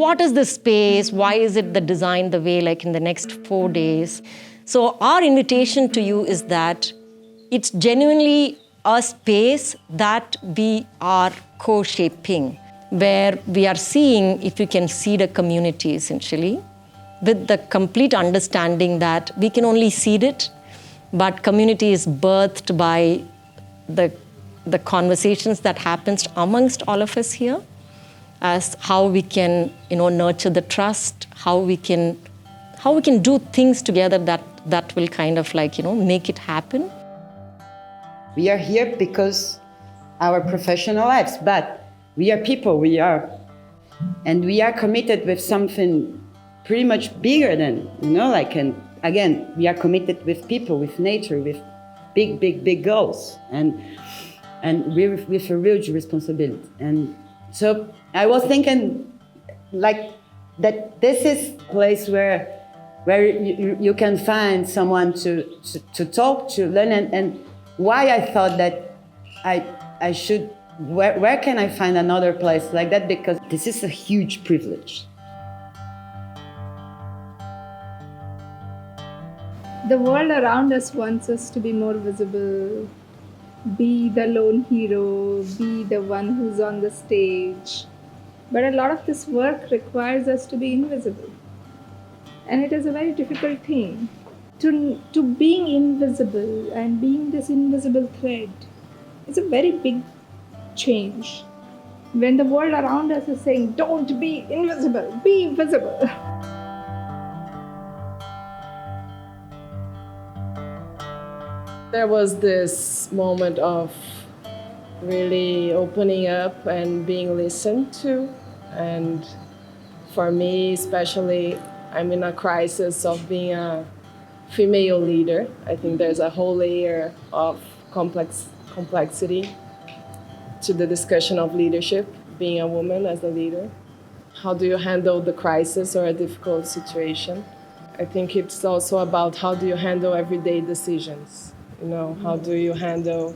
what is this space? Why is it the design the way, like in the next 4 days? So our invitation to you is that it's genuinely a space that we are co-shaping, where we are seeing if we can seed a community essentially, with the complete understanding that we can only seed it, but community is birthed by the conversations that happens amongst all of us here, as how we can, nurture the trust, how we can do things together that will kind of make it happen. We are here because our professional lives, but we are people, and we are committed with something pretty much bigger than, and again, we are committed with people, with nature, with big goals, and with a huge responsibility. And so I was thinking that this is a place where you can find someone to talk, to learn, and why I thought that I should, where can I find another place like that? Because this is a huge privilege. The world around us wants us to be more visible, be the lone hero, be the one who's on the stage. But a lot of this work requires us to be invisible. And it is a very difficult thing. To being invisible and being this invisible thread is a very big change. When the world around us is saying, don't be invisible, be visible. There was this moment of really opening up and being listened to. And for me, especially, I'm in a crisis of being a female leader. I think there's a whole layer of complexity to the discussion of leadership, being a woman as a leader. How do you handle the crisis or a difficult situation? I think it's also about how do you handle everyday decisions. How do you handle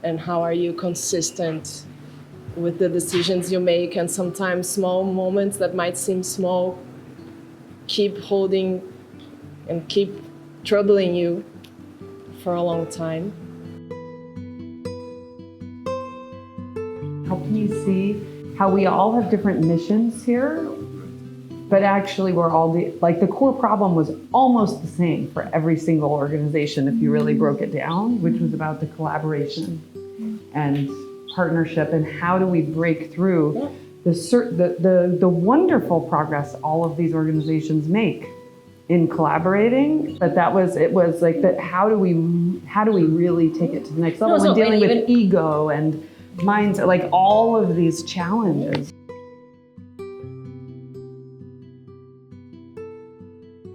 and how are you consistent with the decisions you make, and sometimes small moments that might seem small keep holding and keep troubling you for a long time. Helped me see how we all have different missions here, but actually we're all the core problem was almost the same for every single organization if you really broke it down, which was about the collaboration and partnership and how do we break through the wonderful progress all of these organizations make in collaborating, but it was like that. How do we really take it to the next level? And dealing with ego and minds, like all of these challenges.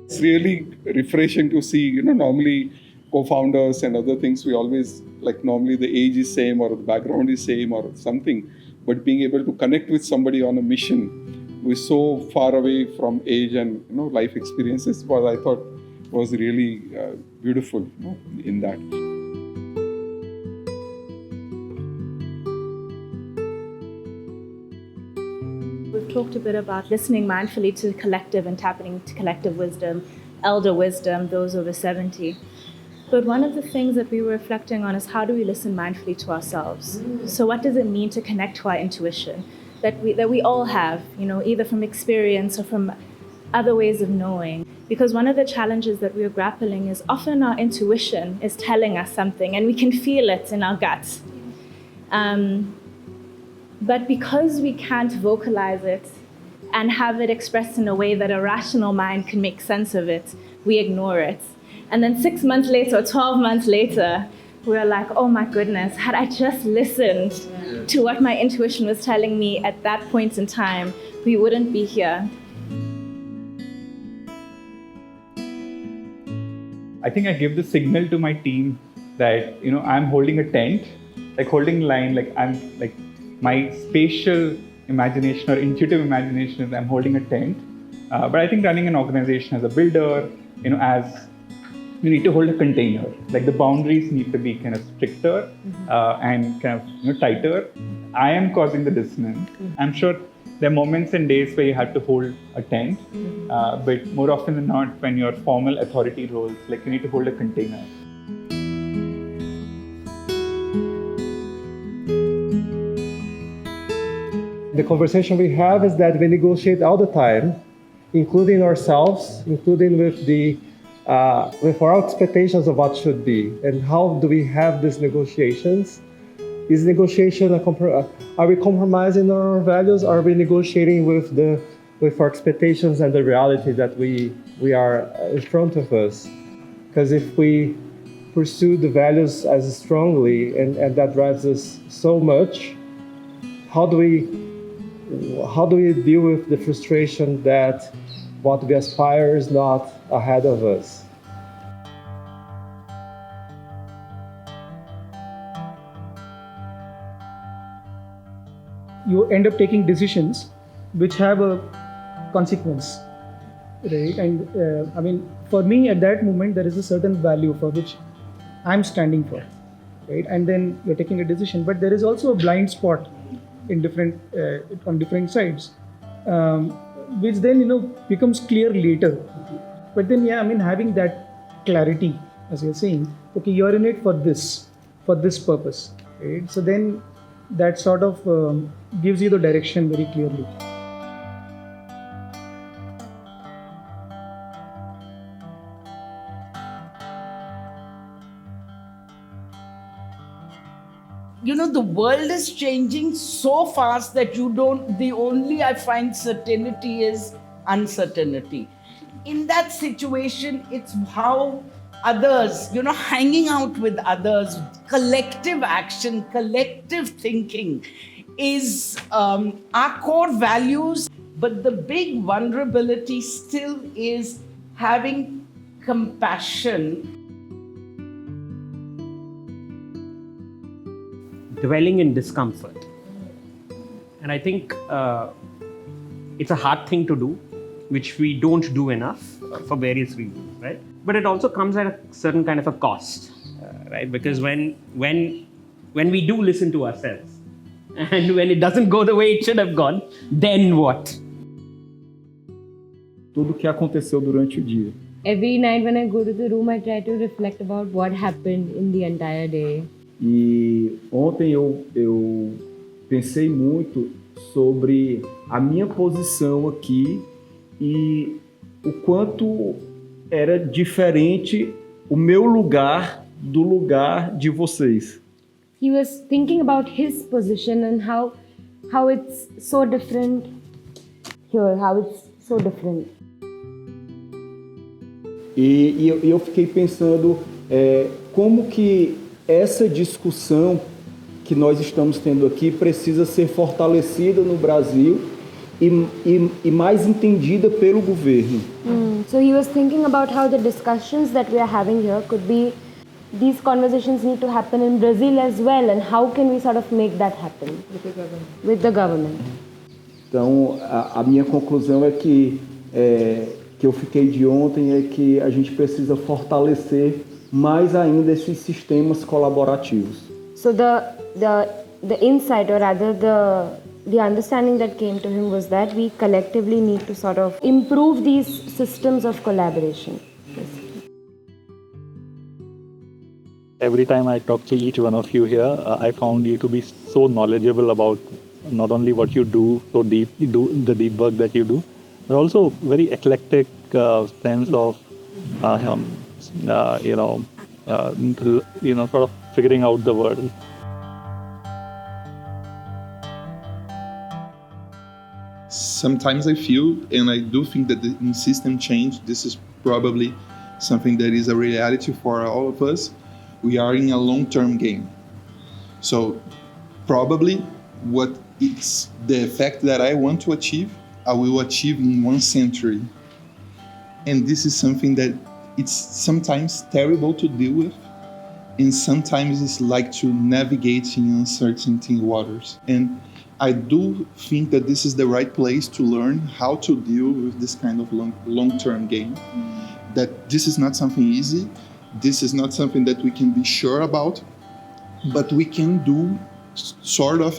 It's really refreshing to see, normally co-founders and other things, we always, normally the age is same or the background is same or something, but being able to connect with somebody on a mission who is so far away from age and, life experiences, what I thought was really beautiful in that. We've talked a bit about listening mindfully to the collective and tapping into collective wisdom, elder wisdom, those over 70. But one of the things that we were reflecting on is how do we listen mindfully to ourselves? So what does it mean to connect to our intuition that we all have, either from experience or from other ways of knowing? Because one of the challenges that we're grappling is often our intuition is telling us something and we can feel it in our guts. But because we can't vocalize it and have it expressed in a way that a rational mind can make sense of it, we ignore it. And then 6 months later or 12 months later, we're like, oh my goodness, had I just listened to what my intuition was telling me at that point in time, we wouldn't be here. I think I give the signal to my team that, I'm holding a tent, holding line, my spatial imagination or intuitive imagination is I'm holding a tent. But I think running an organization as a builder, as you need to hold a container. The boundaries need to be kind of stricter and kind of tighter. I am causing the dissonance. I'm sure there are moments and days where you have to hold a tent, but more often than not, when your formal authority roles, like you need to hold a container. The conversation we have is that we negotiate all the time, including ourselves, including with our expectations of what should be, and how do we have these negotiations? Is negotiation are we compromising our values? Are we negotiating with our expectations and the reality that we are in front of us? Because if we pursue the values as strongly and that drives us so much, how do we deal with the frustration that what we aspire is not ahead of us? You end up taking decisions which have a consequence, right? And I mean, for me at that moment, there is a certain value for which I'm standing for, right? And then you're taking a decision, but there is also a blind spot in on different sides, which then becomes clear later. But then having that clarity, as you're saying, okay, you're in it for this purpose, right? So then that sort of gives you the direction very clearly. The world is changing so fast that the only I find certainty is uncertainty. In that situation, it's how others, hanging out with others, collective action, collective thinking is our core values. But the big vulnerability still is having compassion. Dwelling in discomfort. And I think it's a hard thing to do, which we don't do enough for various reasons, right? But it also comes at a certain kind of a cost, right? Because when we do listen to ourselves, and when it doesn't go the way it should have gone, then what? Tudo que aconteceu durante o dia. Every night when I go to the room, I try to reflect about what happened in the entire day. E ontem eu pensei muito sobre a minha posição aqui e o quanto era diferente o meu lugar do lugar de vocês. He was thinking about his position and how it's so different here, how it's so different. E eu fiquei pensando como que essa discussão que nós estamos tendo aqui precisa ser fortalecida no Brasil e mais entendida pelo governo. So he was thinking about how the discussions that we are having here could be, these conversations need to happen in Brazil as well, and how can we sort of make that happen with the government. Então, a minha conclusão é que eu fiquei de ontem é que a gente precisa fortalecer mais ainda esses sistemas colaborativos. So the insight, or rather the understanding that came to him was that we collectively need to sort of improve these systems of collaboration. Every time I talk to each one of you here, I found you to be so knowledgeable about not only what you do so deep, the deep work that you do, but also very eclectic sense of sort of figuring out the world. Sometimes I feel, and I do think that in system change, this is probably something that is a reality for all of us. We are in a long-term game. So probably what it's the effect that I want to achieve, I will achieve in 1 century. And this is something that it's sometimes terrible to deal with, and sometimes it's like to navigate in uncertainty waters. And I do think that this is the right place to learn how to deal with this kind of long-term game. That this is not something easy, this is not something that we can be sure about, but we can do sort of